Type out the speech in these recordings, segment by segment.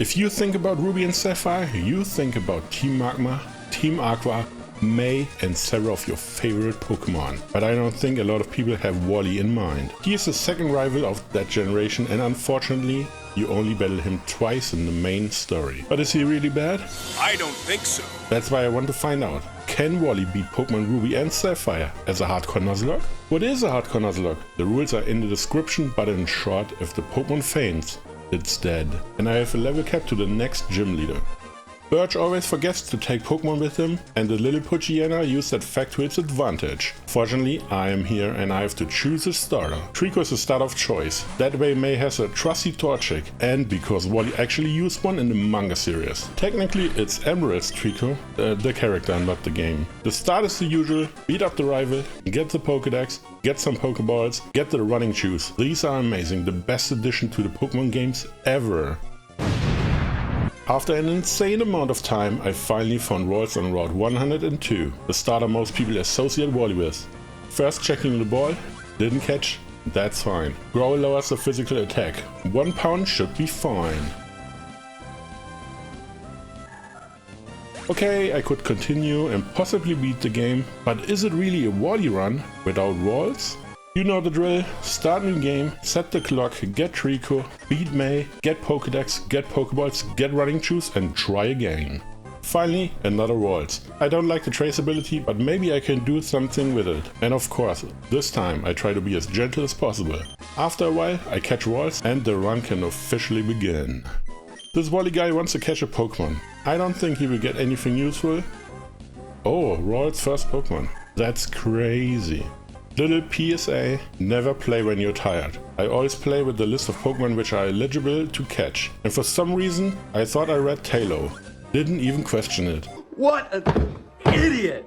If you think about Ruby and Sapphire, you think about Team Magma, Team Aqua, May and several of your favorite Pokemon. But I don't think a lot of people have Wally in mind. He is the second rival of that generation and unfortunately you only battle him twice in the main story. But is he really bad? I don't think so. That's why I want to find out. Can Wally beat Pokémon Ruby and Sapphire as a Hardcore Nuzlocke? What is a Hardcore Nuzlocke? The rules are in the description, but in short, if the Pokémon faints, it's dead. And I have a level cap to the next gym leader. Birch always forgets to take Pokemon with him, and the little Poochyena used that fact to its advantage. Fortunately, I am here and I have to choose a starter. Trico is the start of choice. That way May has a trusty Torchic, and because Wally actually used one in the manga series. Technically it's Emerald's Trico, the character, not the game. The start is the usual: beat up the rival, get the Pokédex, get some Poké Balls, get the running shoes. These are amazing, the best addition to the Pokemon games ever. After an insane amount of time, I finally found Rolls on Route 102, the starter most people associate Wally with. First checking the ball, didn't catch, that's fine. Growl lowers the physical attack, 1 pound should be fine. Okay, I could continue and possibly beat the game, but is it really a Wally run without Rolls? You know the drill, start new game, set the clock, get Trico, beat May, get Pokédex, get Pokéballs, get running shoes and try again. Finally, another Rolls. I don't like the traceability, but maybe I can do something with it. And of course, this time I try to be as gentle as possible. After a while, I catch Rolls and the run can officially begin. This Wally guy wants to catch a Pokemon. I don't think he will get anything useful. Oh, Rolls' first Pokemon. That's crazy. Little PSA, never play when you're tired. I always play with the list of Pokemon which are eligible to catch. And for some reason, I thought I read Tailo. Didn't even question it. What an idiot!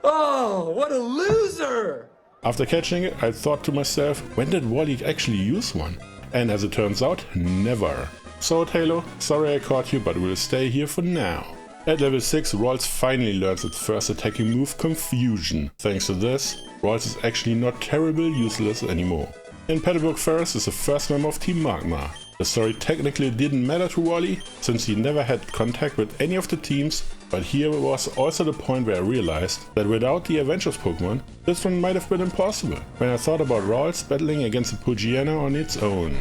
Oh, what a loser! After catching it, I thought to myself, when did Wally actually use one? And as it turns out, never. So Tailo, sorry I caught you, but we'll stay here for now. At level 6, Rolls finally learns its first attacking move, Confusion. Thanks to this, Rolls is actually not terribly useless anymore. In Petalburg, Ferris is the first member of Team Magma. The story technically didn't matter to Wally, since he never had contact with any of the teams, but here was also the point where I realized that without the Avengers Pokemon, this one might have been impossible, when I thought about Rolls battling against the Poochyena on its own.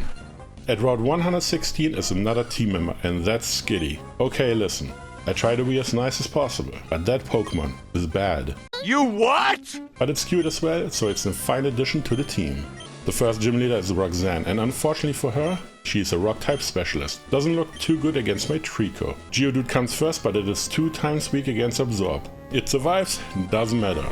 At Route 116 is another team member, and that's Skitty. Okay, listen. I try to be as nice as possible, but that Pokemon is bad. You what? But it's cute as well, so it's a fine addition to the team. The first gym leader is Roxanne, and unfortunately for her, she's a rock type specialist. Doesn't look too good against my Trico. Geodude comes first, but it is 2 times weak against Absorb. It survives, doesn't matter.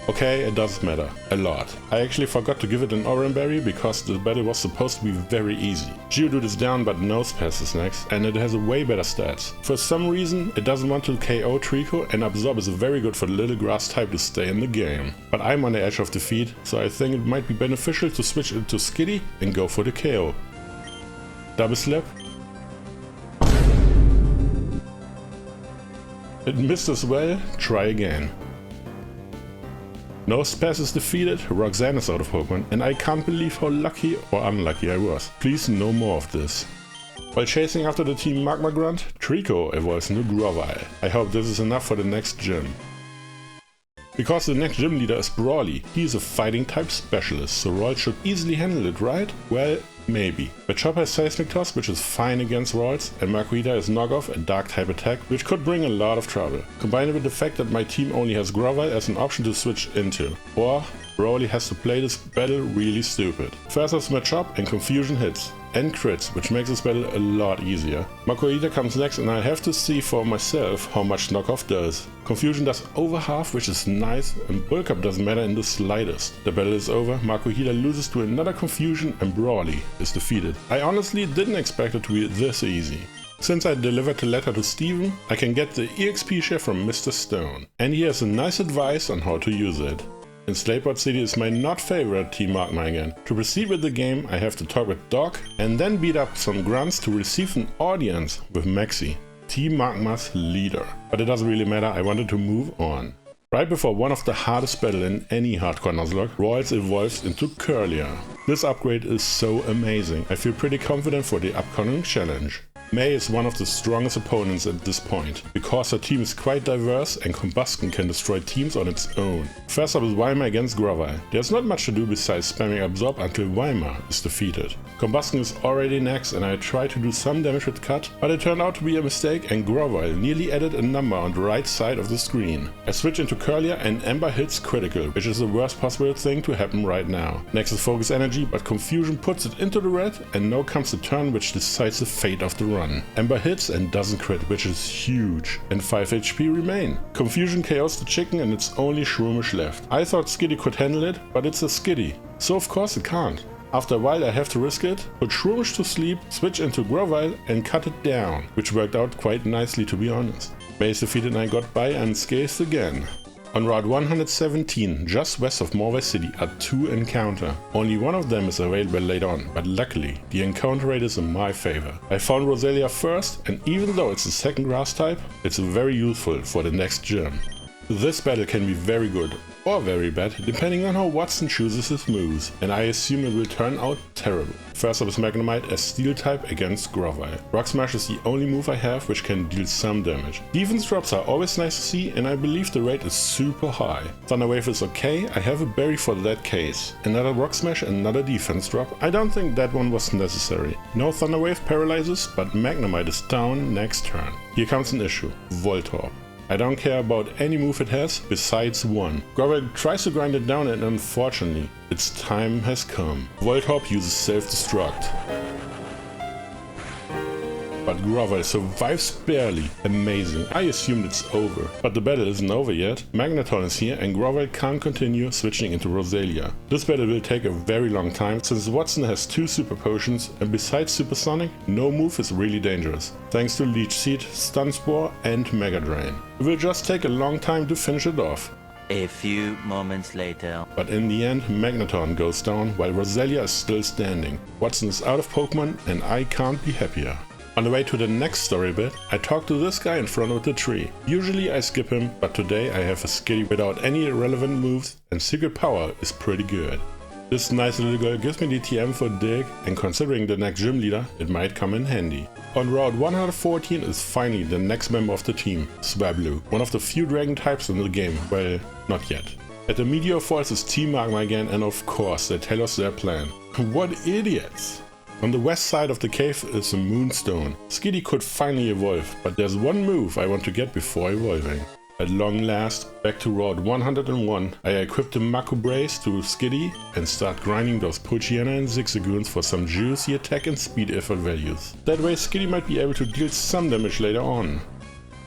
Okay, it does matter. A lot. I actually forgot to give it an Oran Berry because the battle was supposed to be very easy. Geodude is down but Nosepass is next and it has a way better stats. For some reason it doesn't want to KO Trico and Absorb is very good for the little grass type to stay in the game. But I'm on the edge of defeat, so I think it might be beneficial to switch into Skitty and go for the KO. Double Slap. It missed as well, try again. Nosepass is defeated, Roxanne is out of Pokemon, and I can't believe how lucky or unlucky I was. Please no more of this. While chasing after the Team Magma Grunt, Trico evolves into Grovyle. I hope this is enough for the next gym. Because the next gym leader is Brawly, he is a fighting type specialist, so Rolls should easily handle it, right? Well, maybe. But Chopper has Seismic Toss, which is fine against Rolls, and Marquita is Knockoff, a dark type attack, which could bring a lot of trouble. Combined with the fact that my team only has Grovyle as an option to switch into. Or Brawly has to play this battle really stupid. First is Machop and Confusion hits. And crits, which makes this battle a lot easier. Marquita comes next and I have to see for myself how much Knockoff does. Confusion does over half, which is nice, and Bulk Up doesn't matter in the slightest. The battle is over, Marquita loses to another Confusion and Brawly is defeated. I honestly didn't expect it to be this easy. Since I delivered the letter to Steven, I can get the EXP share from Mr. Stone. And he has a nice advice on how to use it. In Slateport City is my not favorite Team Magma again. To proceed with the game, I have to talk with Doc and then beat up some grunts to receive an audience with Maxi, Team Magma's leader. But it doesn't really matter, I wanted to move on. Right before one of the hardest battles in any Hardcore Nuzlocke, Royals evolves into Curlier. This upgrade is so amazing, I feel pretty confident for the upcoming challenge. May is one of the strongest opponents at this point, because her team is quite diverse and Combustion can destroy teams on its own. First up is Weimar against Grovyle. There's not much to do besides spamming Absorb until Weimar is defeated. Combustion is already next and I tried to do some damage with Cut, but it turned out to be a mistake and Grovyle nearly added a number on the right side of the screen. I switch into Curlier and Ember hits critical, which is the worst possible thing to happen right now. Next is Focus Energy, but Confusion puts it into the red and now comes the turn which decides the fate of the run. Ember hits and doesn't crit, which is huge, and 5 HP remain. Confusion KOs the chicken and it's only Shroomish left. I thought Skitty could handle it, but it's a Skitty, so of course it can't. After a while I have to risk it, put Shroomish to sleep, switch into Grovyle and cut it down, which worked out quite nicely to be honest. May is defeated and I got by unscathed again. On Route 117, just west of Morway City, are 2 encounters. Only one of them is available later on, but luckily, the encounter rate is in my favor. I found Roselia first, and even though it's the second grass type, it's very useful for the next gym. This battle can be very good, or very bad, depending on how Watson chooses his moves, and I assume it will turn out terrible. First up is Magnemite as Steel type against Grovyle. Rock Smash is the only move I have which can deal some damage. Defense drops are always nice to see and I believe the rate is super high. Thunder Wave is okay, I have a berry for that case. Another Rock Smash, another defense drop. I don't think that one was necessary. No Thunder Wave paralyzes, but Magnemite is down next turn. Here comes an issue, Voltorb. I don't care about any move it has, besides one. Grovyle tries to grind it down and unfortunately, its time has come. Voltorb uses self-destruct. But Grovyle survives barely. Amazing. I assumed it's over. But the battle isn't over yet. Magneton is here and Grovyle can't continue switching into Roselia. This battle will take a very long time since Watson has 2 super potions and besides Supersonic, no move is really dangerous. Thanks to Leech Seed, Stun Spore and Mega Drain. It will just take a long time to finish it off. A few moments later. But in the end, Magneton goes down while Roselia is still standing. Watson is out of Pokemon and I can't be happier. On the way to the next story bit, I talk to this guy in front of the tree. Usually I skip him, but today I have a Skitty without any relevant moves and Secret Power is pretty good. This nice little girl gives me the TM for Dig, and considering the next gym leader, it might come in handy. On Route 114 is finally the next member of the team, Swablu, one of the few dragon types in the game, well, not yet. At the Meteor Falls is Team Magma again and of course they tell us their plan. What idiots! On the west side of the cave is a Moonstone. Skitty could finally evolve, but there's one move I want to get before evolving. At long last, back to Route 101, I equip the Mako Brace to Skitty and start grinding those Poochyena and Zigzagoons for some juicy attack and speed effort values. That way Skitty might be able to deal some damage later on.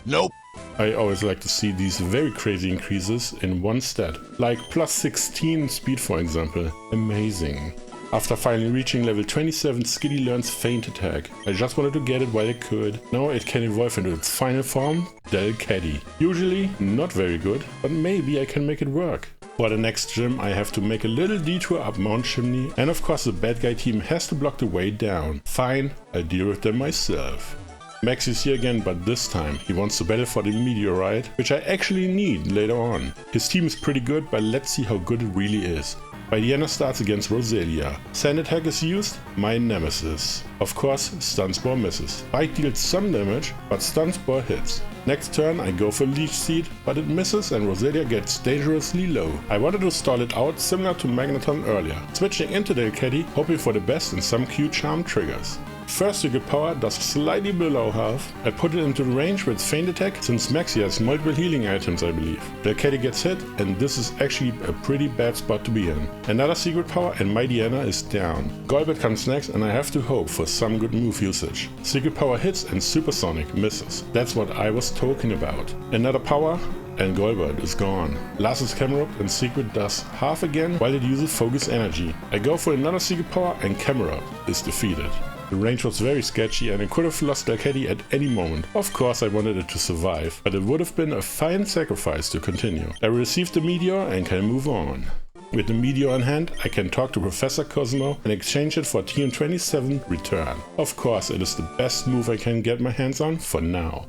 Nope. I always like to see these very crazy increases in one stat, like plus 16 speed for example. Amazing. After finally reaching level 27, Skitty learns Feint Attack. I just wanted to get it while I could. Now it can evolve into its final form, Delcatty. Usually not very good, but maybe I can make it work. For the next gym I have to make a little detour up Mount Chimney, and of course the bad guy team has to block the way down. Fine, I'll deal with them myself. Max is here again, but this time he wants to battle for the meteorite, which I actually need later on. His team is pretty good, but let's see how good it really is. Diana starts against Roselia. Sand Attack is used, my nemesis. Of course, Stun Spore misses. Bite deals some damage, but Stun Spore hits. Next turn I go for Leech Seed, but it misses and Roselia gets dangerously low. I wanted to stall it out similar to Magneton earlier, switching into Delcatty, hoping for the best and some Q-Charm triggers. First Secret Power does slightly below half. I put it into range with Feint Attack since Maxi has multiple healing items I believe. Delcatty gets hit and this is actually a pretty bad spot to be in. Another Secret Power and my Diana is down. Golbat comes next and I have to hope for some good move usage. Secret Power hits and Supersonic misses. That's what I was talking about. Another power and Golbat is gone. Last is Camerupt and Secret does half again while it uses Focus Energy. I go for another Secret Power and Camerupt is defeated. The range was very sketchy and I could have lost Delcatty at any moment. Of course I wanted it to survive, but it would have been a fine sacrifice to continue. I received the Meteor and can move on. With the Meteor in hand, I can talk to Professor Cosmo and exchange it for TM27 Return. Of course it is the best move I can get my hands on for now.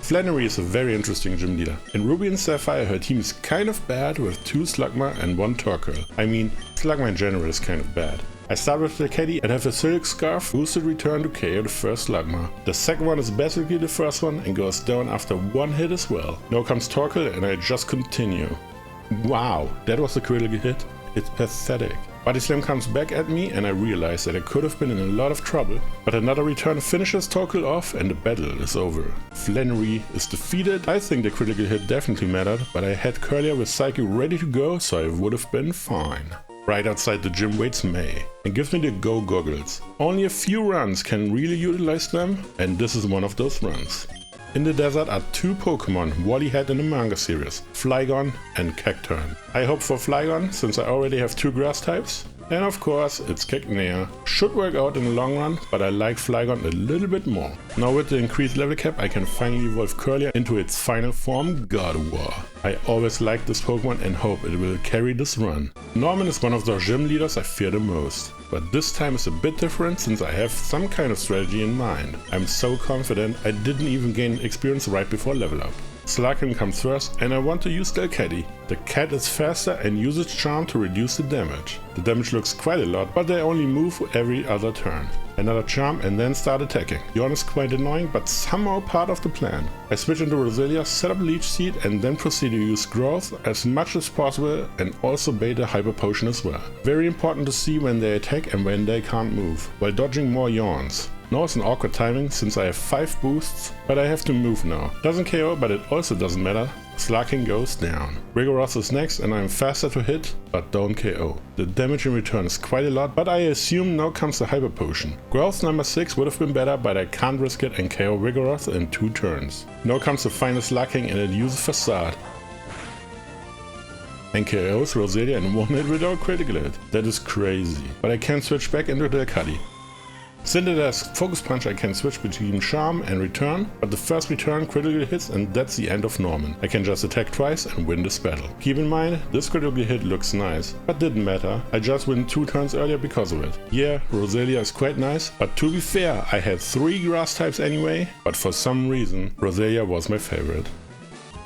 Flannery is a very interesting gym leader. In Ruby and Sapphire her team is kind of bad with 2 Slugma and 1 Torkoal. I mean, Slugma in general is kind of bad. I start with the caddy and have a Silk Scarf boosted return to KO the first Slugma. The second one is basically the first one and goes down after 1 hit as well. Now comes Torkoal and I just continue. Wow, that was a critical hit. It's pathetic. Body Slam comes back at me and I realize that I could have been in a lot of trouble, but another return finishes Torkoal off and the battle is over. Flannery is defeated. I think the critical hit definitely mattered, but I had Curlier with Psychic ready to go, so I would have been fine. Right outside the gym waits May and gives me the Go Goggles. Only a few runs can really utilize them, and this is one of those runs. In the desert are 2 Pokemon Wally had in the manga series, Flygon and Cacturne. I hope for Flygon since I already have 2 grass types. And of course it's Cacnea. Should work out in the long run, but I like Flygon a little bit more. Now with the increased level cap I can finally evolve Curlier into its final form, Gardevoir. I always liked this Pokemon and hope it will carry this run. Norman is one of those gym leaders I fear the most. But this time is a bit different since I have some kind of strategy in mind. I'm so confident I didn't even gain experience right before level up. Slakin comes first and I want to use Delcatty. The cat is faster and uses Charm to reduce the damage. The damage looks quite a lot, but they only move every other turn. Another Charm and then start attacking. Yawn is quite annoying, but somehow part of the plan. I switch into Roselia, set up Leech Seed and then proceed to use Growth as much as possible and also bait a Hyper Potion as well. Very important to see when they attack and when they can't move, while dodging more Yawns. Now it's an awkward timing since I have 5 boosts, but I have to move now. Doesn't KO, but it also doesn't matter. Slaking goes down. Rigoroth is next and I'm faster to hit, but don't KO. The damage in return is quite a lot, but I assume now comes the Hyper Potion. Growth number 6 would have been better, but I can't risk it and KO Rigoroth in 2 turns. Now comes the final Slaking and it uses Facade. And KOs Roselia in 1 hit without critical hit. That is crazy. But I can switch back into Delcatty. Since it has Focus Punch I can switch between Charm and Return, but the first return critical hits and that's the end of Norman. I can just attack twice and win this battle. Keep in mind, this critical hit looks nice, but didn't matter. I just win 2 turns earlier because of it. Yeah, Roselia is quite nice, but to be fair, I had 3 grass types anyway, but for some reason, Roselia was my favorite.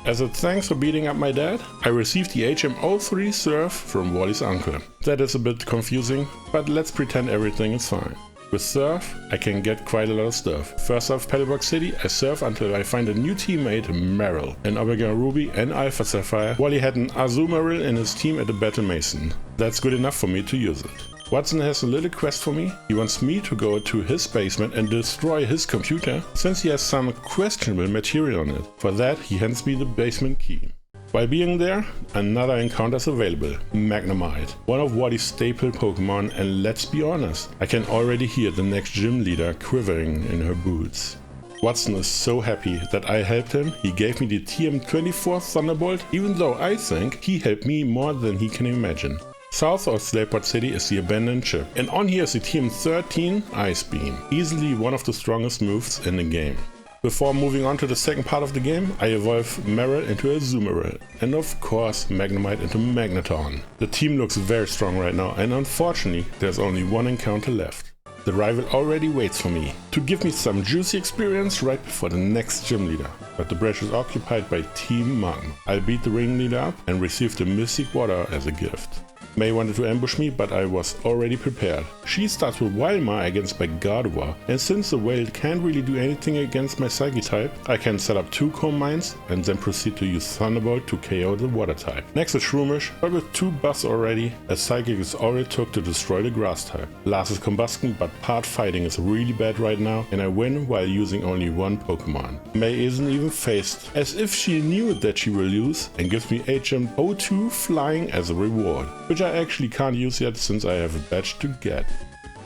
As a thanks for beating up my dad, I received the HM03 Surf from Wally's uncle. That is a bit confusing, but let's pretend everything is fine. With Surf, I can get quite a lot of stuff. First off Petalburg City, I surf until I find a new teammate, Meryl. In Omega Ruby and Alpha Sapphire, Wally had an Azumarill in his team at the Battle Mason. That's good enough for me to use it. Watson has a little quest for me. He wants me to go to his basement and destroy his computer, since he has some questionable material on it. For that, he hands me the basement key. While being there, another encounter is available, Magnemite, one of Wally's staple Pokemon, and let's be honest, I can already hear the next gym leader quivering in her boots. Watson is so happy that I helped him. He gave me the TM24 Thunderbolt, even though I think he helped me more than he can imagine. South of Slayport City is the abandoned ship, and on here is the TM13 Ice Beam, easily one of the strongest moves in the game. Before moving on to the second part of the game, I evolve Meryl into a Azumarill, and of course Magnemite into Magneton. The team looks very strong right now, and unfortunately there's only 1 encounter left. The rival already waits for me, to give me some juicy experience right before the next gym leader. But the bridge is occupied by Team Magma. I'll beat the ringleader up and receive the Mystic Water as a gift. May wanted to ambush me, but I was already prepared. She starts with Wildmar against my Gardevoir, and since the whale can't really do anything against my Psychic type, I can set up 2 Comb Mines and then proceed to use Thunderbolt to KO the water type. Next is Shroomish, but with 2 buffs already, a Psychic is all it took to destroy the grass type. Last is Combustion, but part fighting is really bad right now, and I win while using only 1 Pokemon. May isn't even phased, as if she knew that she will lose, and gives me HM02 Flying as a reward, which I actually can't use yet since I have a badge to get.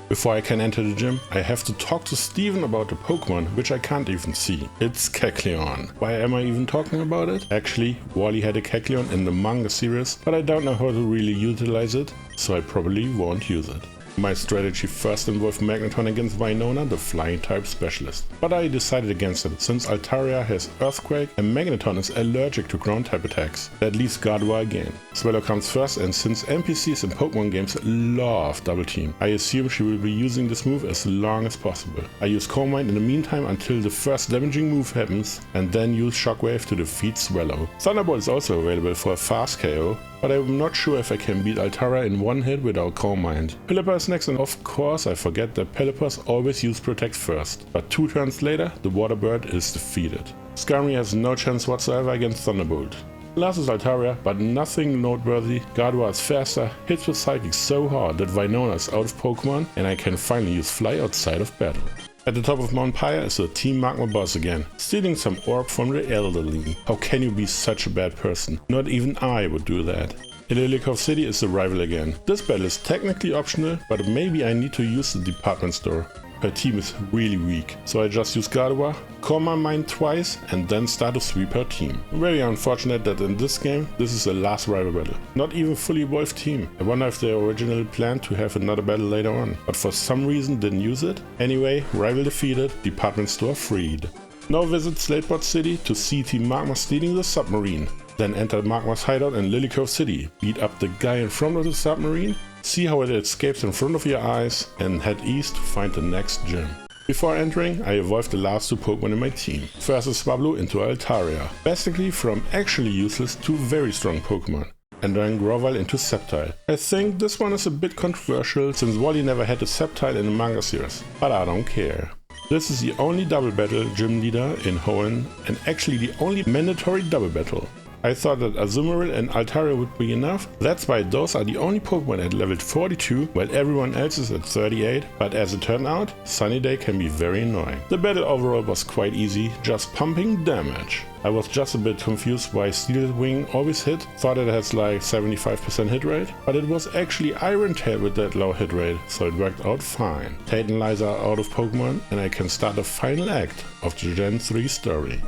Before I can enter the gym, I have to talk to Steven about the Pokemon, which I can't even see. It's Kecleon. Why am I even talking about it? Actually, Wally had a Kecleon in the manga series, but I don't know how to really utilize it, so I probably won't use it. My strategy first involved Magneton against Winona, the flying type specialist, but I decided against it since Altaria has Earthquake and Magneton is allergic to ground type attacks. That leaves Gardevoir again. Swallow comes first, and since NPCs in Pokemon games love double team, I assume she will be using this move as long as possible. I use Calm Mind in the meantime until the first damaging move happens, and then use Shockwave to defeat Swallow. Thunderbolt is also available for a fast KO, but I'm not sure if I can beat Altaria in one hit without Calm Mind. Pelipper is next, and of course I forget that Pelippers always use Protect first, but 2 turns later the Water Bird is defeated. Skarmory has no chance whatsoever against Thunderbolt. Last is Altaria, but nothing noteworthy. Gardevoir is faster, hits with Psychic so hard that Winona is out of Pokemon, and I can finally use Fly outside of battle. At the top of Mount Pyre is the Team Magma boss again, stealing some orb from the elderly. How can you be such a bad person? Not even I would do that. In Lily City is the rival again. This battle is technically optional, but maybe I need to use the department store. Her team is really weak, so I just use Gardevoir, Calm My Mind twice, and then start to sweep her team. Very unfortunate that in this game, this is the last rival battle. Not even fully evolved team. I wonder if they originally planned to have another battle later on, but for some reason didn't use it. Anyway, rival defeated, department store freed. Now visit Slateport City to see Team Magma stealing the submarine. Then enter Magma's hideout in Lily Cove City, beat up the guy in front of the submarine, see how it escapes in front of your eyes, and head east to find the next gym. Before entering, I evolved the last 2 Pokemon in my team. First is Swablu into Altaria, basically from actually useless to very strong Pokemon. And then Grovyle into Sceptile. I think this one is a bit controversial since Wally never had a Sceptile in the manga series, but I don't care. This is the only double battle gym leader in Hoenn, and actually the only mandatory double battle. I thought that Azumarill and Altaria would be enough, that's why those are the only Pokemon at level 42 while everyone else is at 38, but as it turned out, Sunny Day can be very annoying. The battle overall was quite easy, just pumping damage. I was just a bit confused why Steel Wing always hit, thought it has like 75% hit rate, but it was actually Iron Tail with that low hit rate, so it worked out fine. Tate and Liza are out of Pokemon, and I can start the final act of the Gen 3 story.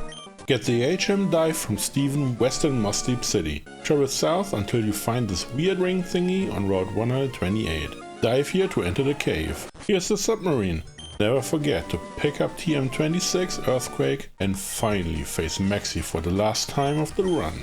Get the HM dive from Steven west in Mossdeep City. Travel south until you find this weird ring thingy on Route 128. Dive here to enter the cave. Here's the submarine. Never forget to pick up TM26 Earthquake and finally face Maxi for the last time of the run.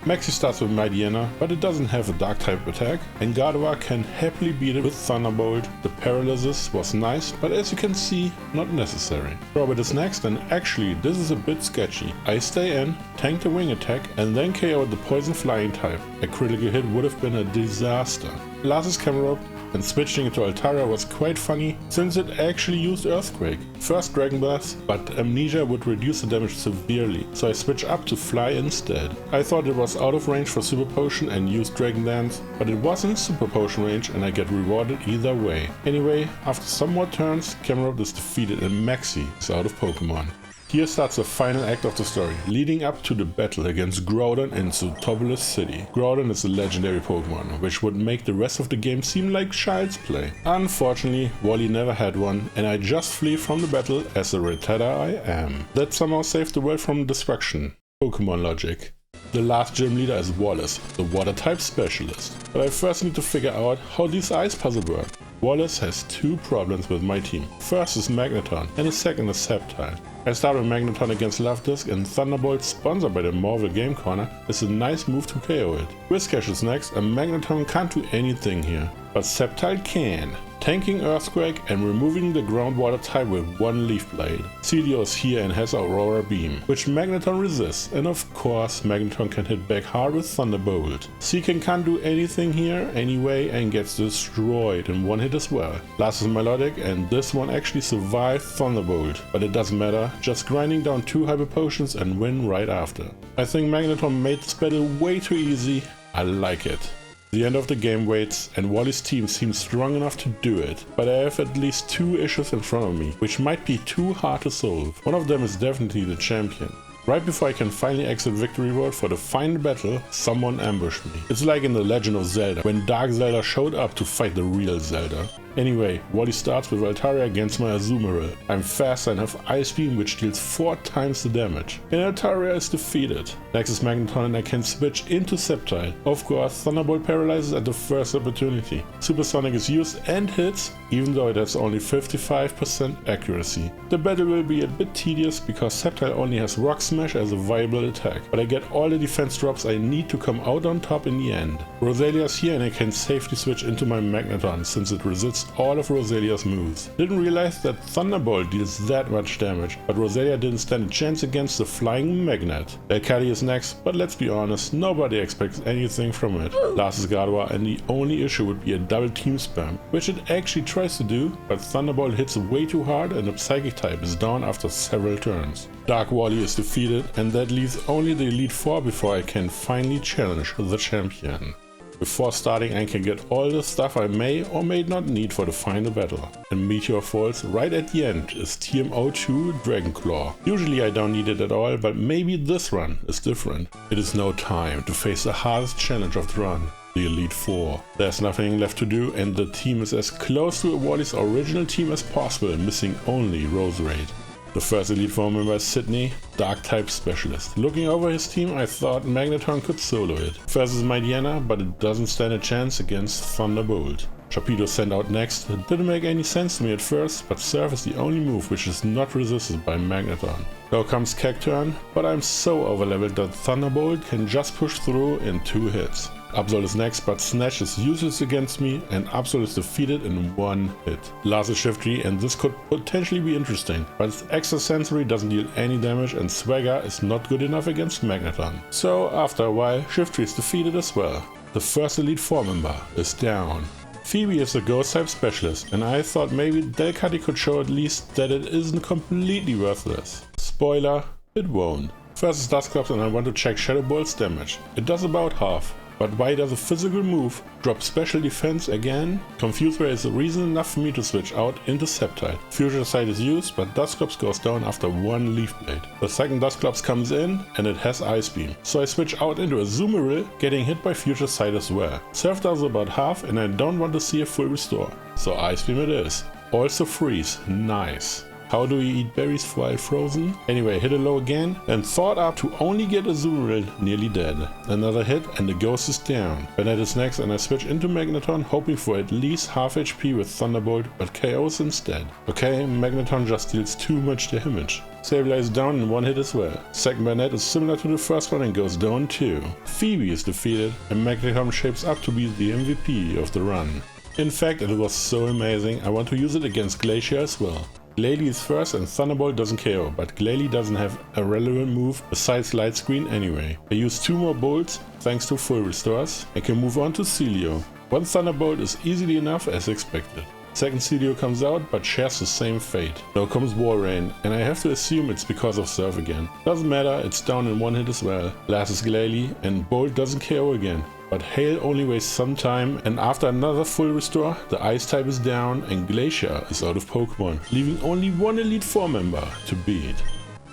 Maxi starts with Mightyena, but it doesn't have a dark type attack, and Gardevoir can happily beat it with Thunderbolt. The paralysis was nice, but as you can see, not necessary. Robert is next, and actually this is a bit sketchy. I stay in, tank the wing attack, and then KO the poison flying type. A critical hit would have been a disaster. Last is Camerupt, and switching it to Altaria was quite funny since it actually used Earthquake. First Dragon Blast, but Amnesia would reduce the damage severely, so I switched up to Fly instead. I thought it was out of range for Super Potion and used Dragon Dance, but it wasn't Super Potion range and I get rewarded either way. Anyway, after some more turns, Camerupt is defeated and Maxi is out of Pokemon. Here starts the final act of the story, leading up to the battle against Groudon in Zootopolis City. Groudon is a legendary Pokemon, which would make the rest of the game seem like child's play. Unfortunately, Wally never had one, and I just flee from the battle as the Rattata I am. That somehow saved the world from destruction. Pokemon logic. The last gym leader is Wallace, the water type specialist. But I first need to figure out how these ice puzzles work. Wallace has 2 problems with my team. First is Magneton, and the second is Sceptile. I start with Magneton against Love-Disc, and Thunderbolt, sponsored by the Marvel Game Corner, is a nice move to KO it. Whiscash is next, and Magneton can't do anything here, but Sceptile can, tanking Earthquake and removing the groundwater type with 1 Leaf Blade. Celio is here and has Aurora Beam, which Magneton resists, and of course Magneton can hit back hard with Thunderbolt. Seeking can't do anything here anyway and gets destroyed in 1 hit as well. Last is Melodic, and this one actually survived Thunderbolt, but it doesn't matter, just grinding down 2 Hyper Potions and win right after. I think Magneton made this battle way too easy. I like it. The end of the game waits, and Wally's team seems strong enough to do it, but I have at least 2 issues in front of me, which might be too hard to solve. One of them is definitely the champion. Right before I can finally exit victory road for the final battle, someone ambushed me. It's like in The Legend of Zelda, when Dark Zelda showed up to fight the real Zelda. Anyway, Wally starts with Altaria against my Azumarill. I'm fast and have Ice Beam, which deals 4 times the damage. And Altaria is defeated. Next is Magneton and I can switch into Sceptile. Of course, Thunderbolt paralyzes at the first opportunity. Supersonic is used and hits, even though it has only 55% accuracy. The battle will be a bit tedious because Sceptile only has Rock Smash as a viable attack, but I get all the defense drops I need to come out on top in the end. Rosalia is here and I can safely switch into my Magneton since it resists all of Rosalia's moves. Didn't realize that Thunderbolt deals that much damage, but Rosalia didn't stand a chance against the flying magnet. Delcatty is next, but let's be honest, nobody expects anything from it. Last is Gardevoir, and the only issue would be a double team spam, which it actually tries to do, but Thunderbolt hits way too hard and the Psychic type is down after several turns. Dark Wally is defeated, and that leaves only the Elite Four before I can finally challenge the champion. Before starting, I can get all the stuff I may or may not need for the final battle. And Meteor Falls right at the end is TM02 Dragonclaw. Usually I don't need it at all, but maybe this run is different. It is now time to face the hardest challenge of the run. The Elite Four. There's nothing left to do and the team is as close to Wally's original team as possible, missing only Roserade. The first Elite Four member is Sydney, Dark-type specialist. Looking over his team, I thought Magneton could solo it. First is Mightyena, but it doesn't stand a chance against Thunderbolt. Sharpedo sent out next. It didn't make any sense to me at first, but Surf is the only move which is not resisted by Magneton. Now comes Cacturn, but I'm so overleveled that Thunderbolt can just push through in 2 hits. Absol is next, but Snatch is useless against me and Absol is defeated in 1 hit. Last is Shiftry, and this could potentially be interesting, but its extra sensory doesn't deal any damage and Swagger is not good enough against Magneton. So after a while, Shiftry is defeated as well. The first Elite Four member is down. Phoebe is a Ghost-type specialist, and I thought maybe Delcatty could show at least that it isn't completely worthless. Spoiler, it won't. First is Dusclops and I want to check Shadow Ball's damage. It does about half. But why does a physical move drop special defense again? Confused Ray is reason enough for me to switch out into Sceptile. Future Sight is used, but Dusclops goes down after 1 Leaf Blade. The second Dusclops comes in and it has Ice Beam. So I switch out into Azumarill, getting hit by Future Sight as well. Surf does about half and I don't want to see a full restore. So Ice Beam it is. Also Freeze, nice. How do we eat berries while frozen? Anyway, hit a low again and thought up to only get Azumarill nearly dead. Another hit and the ghost is down. Banette is next and I switch into Magneton hoping for at least half HP with Thunderbolt, but KOs instead. Okay, Magneton just deals too much damage. Sableye is down in 1 hit as well. Second Banette is similar to the first one and goes down too. Phoebe is defeated and Magneton shapes up to be the MVP of the run. In fact, it was so amazing, I want to use it against Glacier as well. Glalie is first and Thunderbolt doesn't KO, but Glalie doesn't have a relevant move besides Light Screen anyway. I use 2 more bolts thanks to full restores. I can move on to Celio. 1 Thunderbolt is easily enough as expected. Second Celio comes out but shares the same fate. Now comes Warrain and I have to assume it's because of Surf again. Doesn't matter, it's down in 1 hit as well. Last is Glalie and Bolt doesn't KO again. But Hail only wastes some time and after another full restore, the Ice type is down and Glacier is out of Pokemon, leaving only 1 Elite Four member to beat.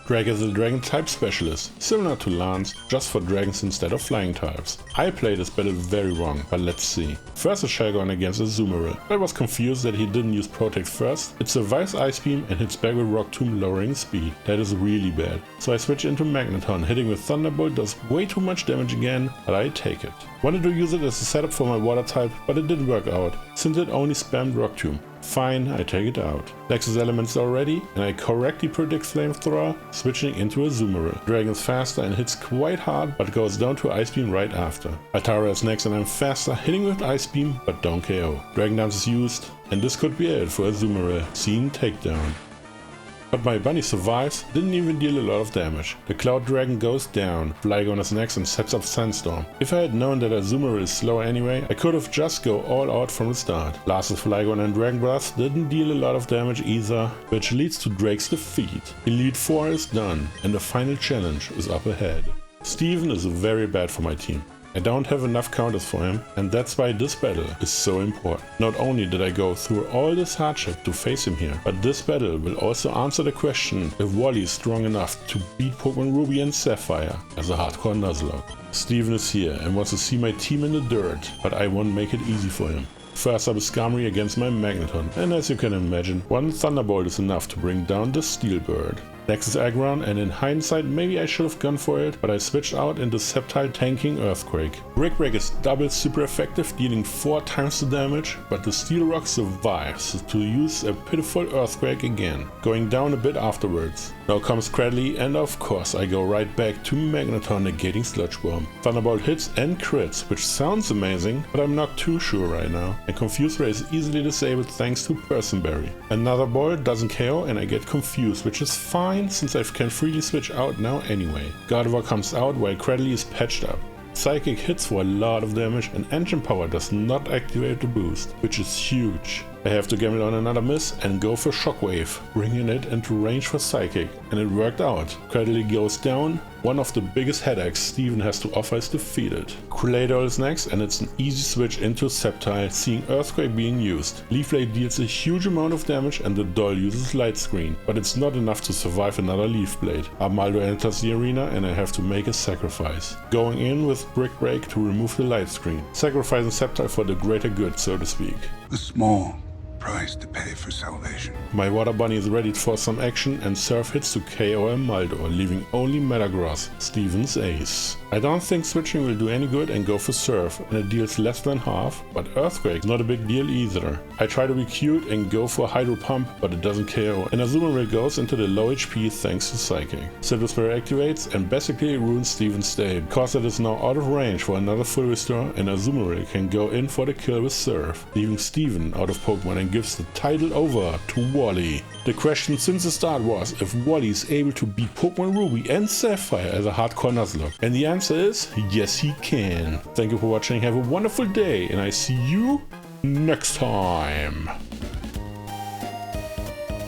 Drake is a Dragon type specialist, similar to Lance, just for dragons instead of flying types. I played this battle very wrong, but let's see. First is Shelgon against Azumarill. I was confused that he didn't use Protect first. It survives Ice Beam and hits back with Rock Tomb, lowering speed. That is really bad. So I switch into Magneton, hitting with Thunderbolt does way too much damage again, but I take it. Wanted to use it as a setup for my water type, but it didn't work out, since it only spammed Rock Tomb. Fine, I take it out. Nexus Elements are ready, and I correctly predict Flamethrower, switching into Azumarill. Dragon is faster and hits quite hard, but goes down to Ice Beam right after. Altaria is next and I'm faster, hitting with Ice Beam, but don't KO. Dragon Dance is used, and this could be it for Azumarill. Scene Takedown. But my bunny survives, didn't even deal a lot of damage. The Cloud Dragon goes down, Flygon is next and sets up Sandstorm. If I had known that Azumarill is slow anyway, I could have just go all out from the start. Last is Flygon and Dragon Breath didn't deal a lot of damage either, which leads to Drake's defeat. Elite Four is done, and the final challenge is up ahead. Steven is very bad for my team. I don't have enough counters for him, and that's why this battle is so important. Not only did I go through all this hardship to face him here, but this battle will also answer the question if Wally is strong enough to beat Pokémon Ruby and Sapphire as a Hardcore Nuzlocke. Steven is here and wants to see my team in the dirt, but I won't make it easy for him. First up is Skarmory against my Magneton, and as you can imagine, one Thunderbolt is enough to bring down the Steel Bird. Next is Aggron, and in hindsight maybe I should have gone for it, but I switched out into Sceptile tanking Earthquake. Brick Break is double super effective, dealing 4 times the damage, but the Steel Rock survives to use a pitiful Earthquake again, going down a bit afterwards. Now comes Cradley, and of course I go right back to Magneton negating Sludge Bomb. Thunderbolt hits and crits, which sounds amazing, but I'm not too sure right now, and Confuse Ray is easily disabled thanks to Person Berry. Another ball doesn't KO and I get confused, which is fine since I can freely switch out now anyway. Gardevoir comes out while Cradley is patched up. Psychic hits for a lot of damage and Engine Power does not activate the boost, which is huge. I have to gamble on another miss and go for Shockwave, bringing it into range for Psychic, and it worked out. Cradley goes down, one of the biggest headaches Steven has to offer is defeated. Claydol is next, and it's an easy switch into Sceptile, seeing Earthquake being used. Leaf Blade deals a huge amount of damage and the doll uses Light Screen, but it's not enough to survive another Leaf Blade. Armaldo enters the arena and I have to make a sacrifice, going in with Brick Break to remove the Light Screen, sacrificing Sceptile for the greater good, so to speak. The small price to pay for salvation. My Water Bunny is ready for some action and Surf hits to KO Armaldo, leaving only Metagross, Steven's ace. I don't think switching will do any good and go for Surf, and it deals less than half, but Earthquake is not a big deal either. I try to be cute and go for Hydro Pump, but it doesn't KO, and Azumarill goes into the low HP thanks to Psychic. Silver Spirit activates and basically ruins Steven's day, because it is now out of range for another full restore, and Azumarill can go in for the kill with Surf, leaving Steven out of Pokemon and gives the title over to Wally. The question since the start was if Wally is able to beat Pokémon Ruby and Sapphire as a Hardcore Nuzlocke, and the answer is yes, he can. Thank you for watching, have a wonderful day, and I see you next time.